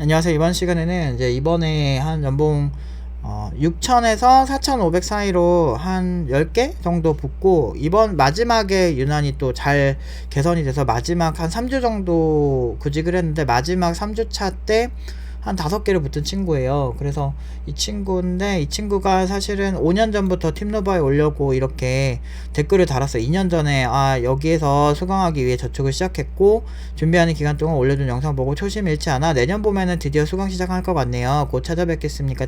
안녕하세요. 이번 시간에는 이번에 한 연봉 6천에서 4,500 사이로 한 10개 정도 붙고, 이번 마지막에 유난히 또 잘 개선이 돼서 마지막 한 3주 정도 구직을 했는데, 마지막 3주차 때 한 5개를 붙은 친구예요. 그래서 이 친구인데, 이 친구가 사실은 5년 전부터 팀노바에 오려고 이렇게 댓글을 달았어요. 2년 전에 여기에서 수강하기 위해 저축을 시작했고, 준비하는 기간 동안 올려준 영상 보고 초심 잃지 않아 내년 봄에는 드디어 수강 시작할 것 같네요. 곧 찾아뵙겠습니다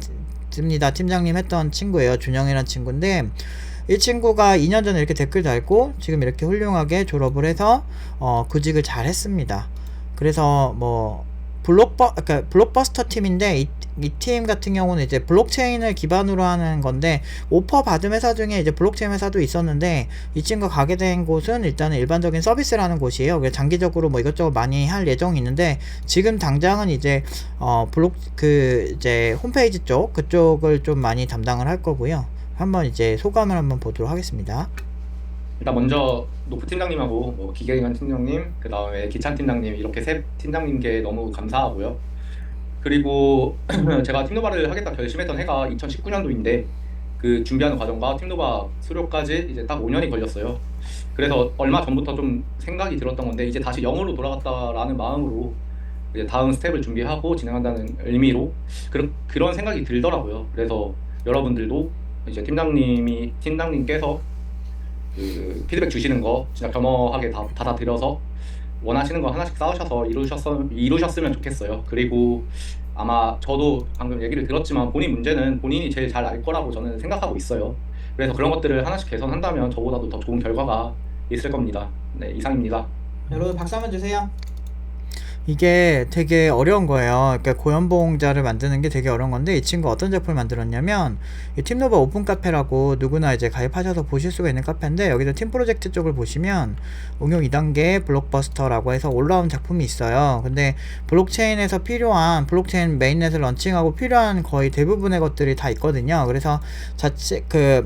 팀장님 했던 친구예요. 준영이란 친구인데, 이 친구가 2년 전에 이렇게 댓글 달고 지금 이렇게 훌륭하게 졸업을 해서 구직을 잘 했습니다. 그래서 뭐 그러니까 블록버스터 팀인데, 이 팀 같은 경우는 이제 블록체인을 기반으로 하는 건데, 오퍼 받은 회사 중에 이제 블록체인 회사도 있었는데, 이 친구가 가게 된 곳은 일단은 일반적인 서비스라는 곳이에요. 그래서 장기적으로 뭐 이것저것 많이 할 예정이 있는데, 지금 당장은 이제 이제 홈페이지 그쪽을 좀 많이 담당을 할 거고요. 한번 이제 소감을 한번 보도록 하겠습니다. 일단 먼저 노프 팀장님하고 뭐 기계인간 팀장님, 그 다음에 기찬 팀장님 이렇게 세 팀장님께 너무 감사하고요. 그리고 제가 팀노바를 하겠다 결심했던 해가 2019년도인데 그 준비하는 과정과 팀노바 수료까지 이제 딱 5년이 걸렸어요. 그래서 얼마 전부터 좀 생각이 들었던 건데, 이제 다시 0으로 돌아갔다라는 마음으로 이제 다음 스텝을 준비하고 진행한다는 의미로 그런 생각이 들더라고요. 그래서 여러분들도 이제 팀장님께서 그 피드백 주시는 거 진짜 겸허하게 다 받아들여서 원하시는 거 하나씩 쌓으셔서 이루셨으면 좋겠어요. 그리고 아마 저도 방금 얘기를 들었지만 본인 문제는 본인이 제일 잘 알 거라고 저는 생각하고 있어요. 그래서 그런 것들을 하나씩 개선한다면 저보다도 더 좋은 결과가 있을 겁니다. 네, 이상입니다. 여러분 박수 한번 주세요. 이게 되게 어려운 거예요. 그러니까 고연봉자를 만드는 게 되게 어려운 건데, 이 친구 어떤 제품을 만들었냐면, 이 팀노바 오픈 카페라고 누구나 이제 가입하셔서 보실 수가 있는 카페인데, 여기서 팀 프로젝트 쪽을 보시면 응용 2단계 블록버스터라고 해서 올라온 작품이 있어요. 근데 블록체인에서 필요한, 블록체인 메인넷을 런칭하고 필요한 거의 대부분의 것들이 다 있거든요. 그래서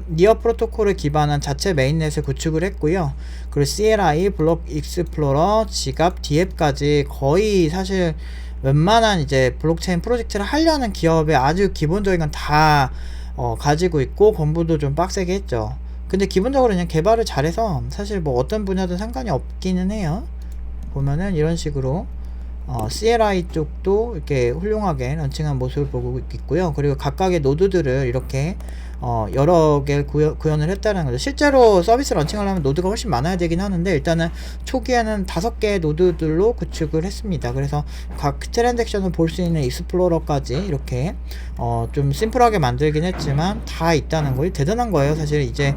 니어 프로토콜을 기반한 자체 메인넷을 구축을 했고요. 그리고 CLI, 블록 익스플로러, 지갑, 디앱까지 거의 사실 웬만한 이제 블록체인 프로젝트를 하려는 기업의 아주 기본적인 건 다 가지고 있고, 공부도 좀 빡세게 했죠. 근데 기본적으로 그냥 개발을 잘해서 사실 뭐 어떤 분야든 상관이 없기는 해요. 보면은 이런 식으로 CLI 쪽도 이렇게 훌륭하게 런칭한 모습을 보고 있고요. 그리고 각각의 노드들을 이렇게 여러 개 구현을 했다는 거죠. 실제로 서비스 런칭을 하면 노드가 훨씬 많아야 되긴 하는데, 일단은 초기에는 5개의 노드들로 구축을 했습니다. 그래서 각 트랜잭션을 볼 수 있는 익스플로러까지 이렇게 좀 심플하게 만들긴 했지만 다 있다는 거예요. 대단한 거예요. 사실 이제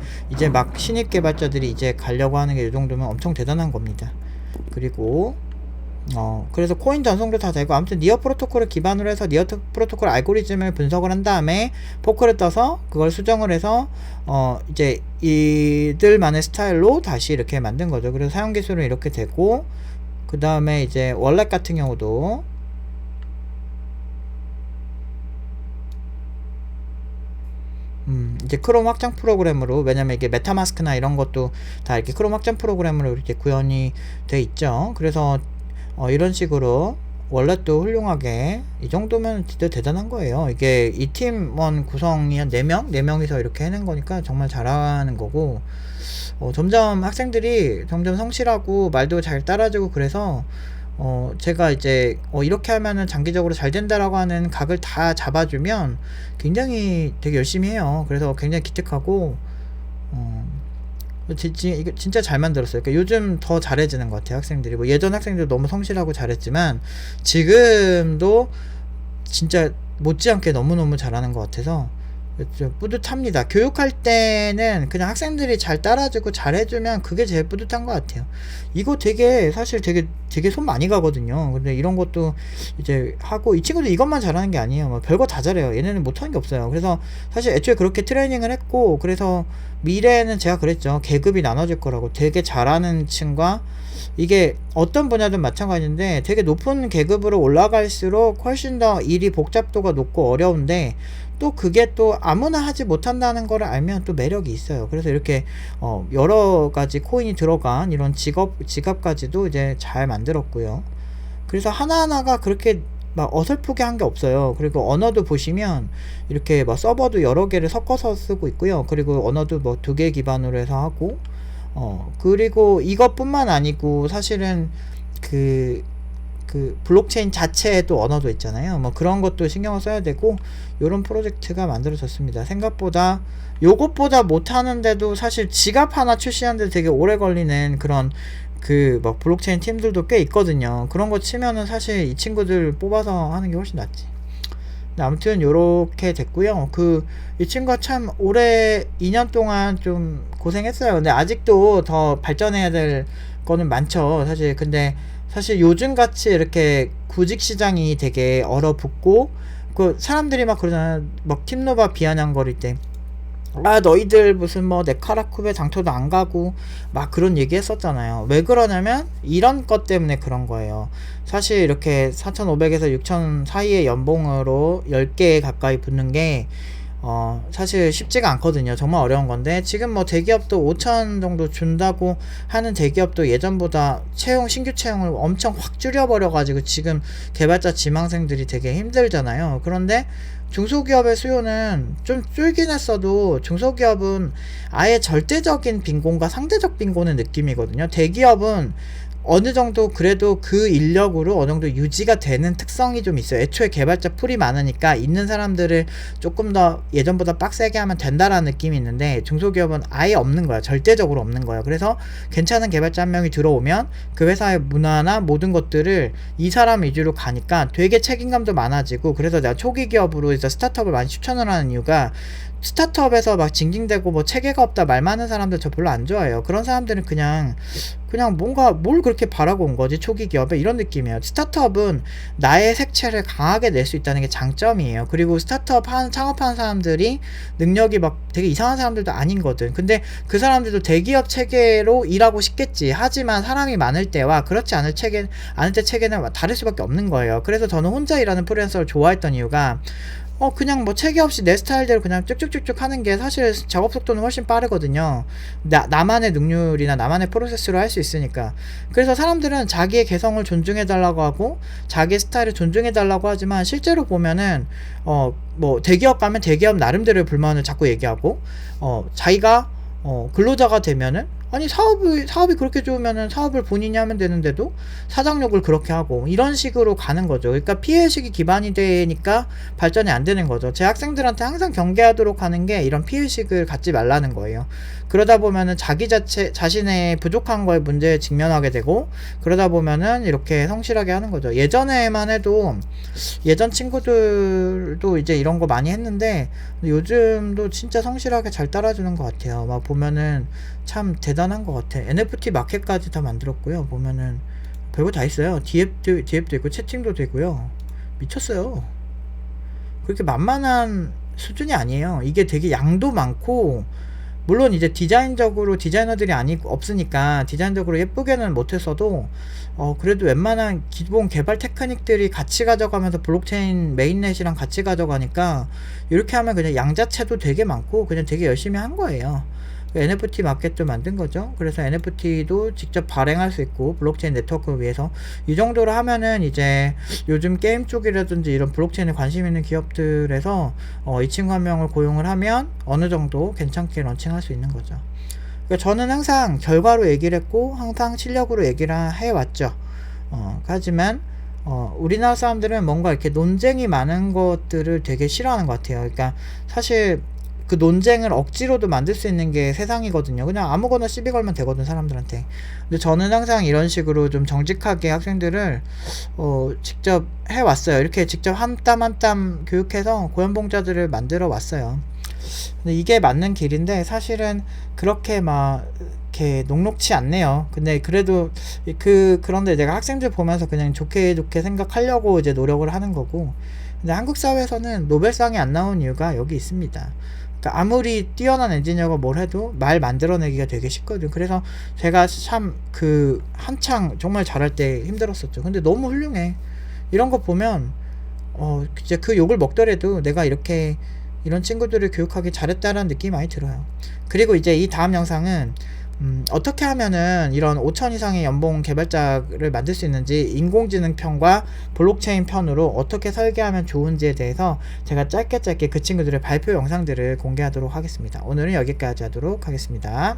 막 신입 개발자들이 이제 가려고 하는 게 이 정도면 엄청 대단한 겁니다. 그리고 그래서 코인 전송도 다 되고, 아무튼 니어 프로토콜을 기반으로 해서 니어 프로토콜 알고리즘을 분석을 한 다음에 포크를 떠서 그걸 수정을 해서 이제 이들만의 스타일로 다시 이렇게 만든 거죠. 그래서 사용 기술은 이렇게 되고, 그 다음에 이제 월렛 같은 경우도 이제 크롬 확장 프로그램으로, 왜냐면 이게 메타마스크나 이런 것도 다 이렇게 크롬 확장 프로그램으로 이렇게 구현이 돼 있죠. 그래서 이런 식으로 월렛도 훌륭하게, 이 정도면 진짜 대단한 거예요. 이게 이 팀원 구성이 한 4명이서 이렇게 해낸 거니까 정말 잘하는 거고, 점점 학생들이 점점 성실하고 말도 잘 따라주고, 그래서 제가 이제 이렇게 하면은 장기적으로 잘 된다라고 하는 각을 다 잡아주면 굉장히 되게 열심히 해요. 그래서 굉장히 기특하고, 어, 이거 진짜 잘 만들었어요. 그러니까 요즘 더 잘해지는 것 같아요, 학생들이. 뭐 예전 학생들 너무 성실하고 잘했지만 지금도 진짜 못지않게 너무너무 잘하는 것 같아서 좀 뿌듯합니다. 교육할 때는 그냥 학생들이 잘 따라주고 잘해주면 그게 제일 뿌듯한 것 같아요. 이거 되게 사실 되게 손 많이 가거든요. 근데 이런 것도 이제 하고, 이 친구도 이것만 잘하는 게 아니에요. 뭐 별거 다 잘해요. 얘네는 못하는 게 없어요. 그래서 사실 애초에 그렇게 트레이닝을 했고, 그래서 미래에는 제가 그랬죠. 계급이 나눠질 거라고. 되게 잘하는 층과, 이게 어떤 분야든 마찬가지인데, 되게 높은 계급으로 올라갈수록 훨씬 더 일이 복잡도가 높고 어려운데, 또 그게 또 아무나 하지 못한다는 걸 알면 또 매력이 있어요. 그래서 이렇게 여러 가지 코인이 들어간 이런 지갑까지도 이제 잘 만들었고요. 그래서 하나하나가 그렇게 막 어설프게 한 게 없어요. 그리고 언어도 보시면 이렇게 막 서버도 여러 개를 섞어서 쓰고 있고요. 그리고 언어도 뭐 2개 기반으로 해서 하고, 그리고 이것뿐만 아니고 사실은 그 블록체인 자체에도 언어도 있잖아요. 뭐 그런 것도 신경을 써야 되고, 요런 프로젝트가 만들어졌습니다. 생각보다 요것보다 못하는데도 사실 지갑 하나 출시하는데 되게 오래 걸리는 그런 막 블록체인 팀들도 꽤 있거든요. 그런 거 치면은 사실 이 친구들 뽑아서 하는 게 훨씬 낫지. 근데 아무튼 요렇게 됐고요. 이 친구가 참 올해 2년 동안 좀 고생했어요. 근데 아직도 더 발전해야 될 거는 많죠, 사실. 근데 사실 요즘 같이 이렇게 구직 시장이 되게 얼어붙고, 사람들이 막 그러잖아요. 막 팀노바 비아냥거릴 때, 아 너희들 무슨 뭐 네카라쿠베 장터도 안 가고 막 그런 얘기 했었잖아요. 왜 그러냐면 이런 것 때문에 그런 거예요. 사실 이렇게 4,500에서 6,000 사이의 연봉으로 10개 가까이 붙는 게 사실 쉽지가 않거든요. 정말 어려운 건데, 지금 뭐 대기업도 5천 정도 준다고 하는 대기업도 예전보다 신규 채용을 엄청 확 줄여버려가지고 지금 개발자 지망생들이 되게 힘들잖아요. 그런데 중소기업의 수요는 좀 줄긴 했어도 중소기업은 아예 절대적인 빈곤과 상대적 빈곤의 느낌이거든요. 대기업은 어느 정도 그래도 그 인력으로 어느 정도 유지가 되는 특성이 좀 있어요. 애초에 개발자 풀이 많으니까 있는 사람들을 조금 더 예전보다 빡세게 하면 된다라는 느낌이 있는데, 중소기업은 아예 없는 거야. 절대적으로 없는 거야. 그래서 괜찮은 개발자 한 명이 들어오면 그 회사의 문화나 모든 것들을 이 사람 위주로 가니까 되게 책임감도 많아지고, 그래서 내가 초기 기업으로 이제 스타트업을 많이 추천을 하는 이유가, 스타트업에서 막 징징대고 뭐 체계가 없다 말 많은 사람들 저 별로 안 좋아해요. 그런 사람들은 그냥 뭔가 뭘 그렇게 바라고 온 거지 초기 기업에, 이런 느낌이에요. 스타트업은 나의 색채를 강하게 낼 수 있다는 게 장점이에요. 그리고 창업하는 사람들이 능력이 막 되게 이상한 사람들도 아닌거든. 근데 그 사람들도 대기업 체계로 일하고 싶겠지. 하지만 사람이 많을 때와 그렇지 않을 때 체계는 다를 수밖에 없는 거예요. 그래서 저는 혼자 일하는 프리랜서를 좋아했던 이유가, 그냥 뭐 체계 없이 내 스타일대로 그냥 쭉쭉쭉쭉 하는 게 사실 작업 속도는 훨씬 빠르거든요. 나만의 능률이나 나만의 프로세스로 할 수 있으니까. 그래서 사람들은 자기의 개성을 존중해달라고 하고 자기의 스타일을 존중해달라고 하지만, 실제로 보면은 뭐 대기업 가면 대기업 나름대로의 불만을 자꾸 얘기하고, 자기가 근로자가 되면은, 아니 사업이 그렇게 좋으면은 사업을 본인이 하면 되는데도 사장 욕을 그렇게 하고, 이런 식으로 가는 거죠. 그러니까 피해의식이 기반이 되니까 발전이 안 되는 거죠. 제 학생들한테 항상 경계하도록 하는 게 이런 피해의식을 갖지 말라는 거예요. 그러다 보면은 자신의 부족한 거에 문제에 직면하게 되고, 그러다 보면은 이렇게 성실하게 하는 거죠. 예전에만 해도 예전 친구들도 이제 이런 거 많이 했는데, 요즘도 진짜 성실하게 잘 따라주는 것 같아요. 막 보면은 참 대단한 것 같아. NFT 마켓까지 다 만들었고요. 보면은 별거 다 있어요. 디앱도 있고 채팅도 되고요. 미쳤어요. 그렇게 만만한 수준이 아니에요. 이게 되게 양도 많고, 물론 이제 디자이너들이 없으니까 디자인적으로 예쁘게는 못했어도, 그래도 웬만한 기본 개발 테크닉들이 같이 가져가면서 블록체인 메인넷이랑 같이 가져가니까, 이렇게 하면 그냥 양 자체도 되게 많고 그냥 되게 열심히 한 거예요. NFT 마켓도 만든 거죠. 그래서 NFT도 직접 발행할 수 있고, 블록체인 네트워크를 위해서 이 정도로 하면은 이제 요즘 게임 쪽이라든지 이런 블록체인에 관심 있는 기업들에서 이 친구 한 명을 고용을 하면 어느 정도 괜찮게 런칭할 수 있는 거죠. 그러니까 저는 항상 결과로 얘기를 했고 항상 실력으로 얘기를 해왔죠. 하지만 우리나라 사람들은 뭔가 이렇게 논쟁이 많은 것들을 되게 싫어하는 것 같아요. 그러니까 사실 그 논쟁을 억지로도 만들 수 있는 게 세상이거든요. 그냥 아무거나 시비 걸면 되거든, 사람들한테. 근데 저는 항상 이런 식으로 좀 정직하게 학생들을 직접 해왔어요. 이렇게 직접 한 땀 한 땀 교육해서 고연봉자들을 만들어 왔어요. 근데 이게 맞는 길인데 사실은 그렇게 막 이렇게 녹록치 않네요. 근데 그래도 그런데 내가 학생들 보면서 그냥 좋게 생각하려고 이제 노력을 하는 거고. 근데 한국 사회에서는 노벨상이 안 나온 이유가 여기 있습니다. 그러니까 아무리 뛰어난 엔지니어가 뭘 해도 말 만들어내기가 되게 쉽거든. 그래서 제가 참 한창 정말 잘할 때 힘들었었죠. 근데 너무 훌륭해. 이런 거 보면 이제 그 욕을 먹더라도 내가 이런 친구들을 교육하기 잘했다라는 느낌이 많이 들어요. 그리고 이제 이 다음 영상은 어떻게 하면은 이런 5천 이상의 연봉 개발자를 만들 수 있는지 인공지능 편과 블록체인 편으로 어떻게 설계하면 좋은지에 대해서 제가 짧게 그 친구들의 발표 영상들을 공개하도록 하겠습니다. 오늘은 여기까지 하도록 하겠습니다.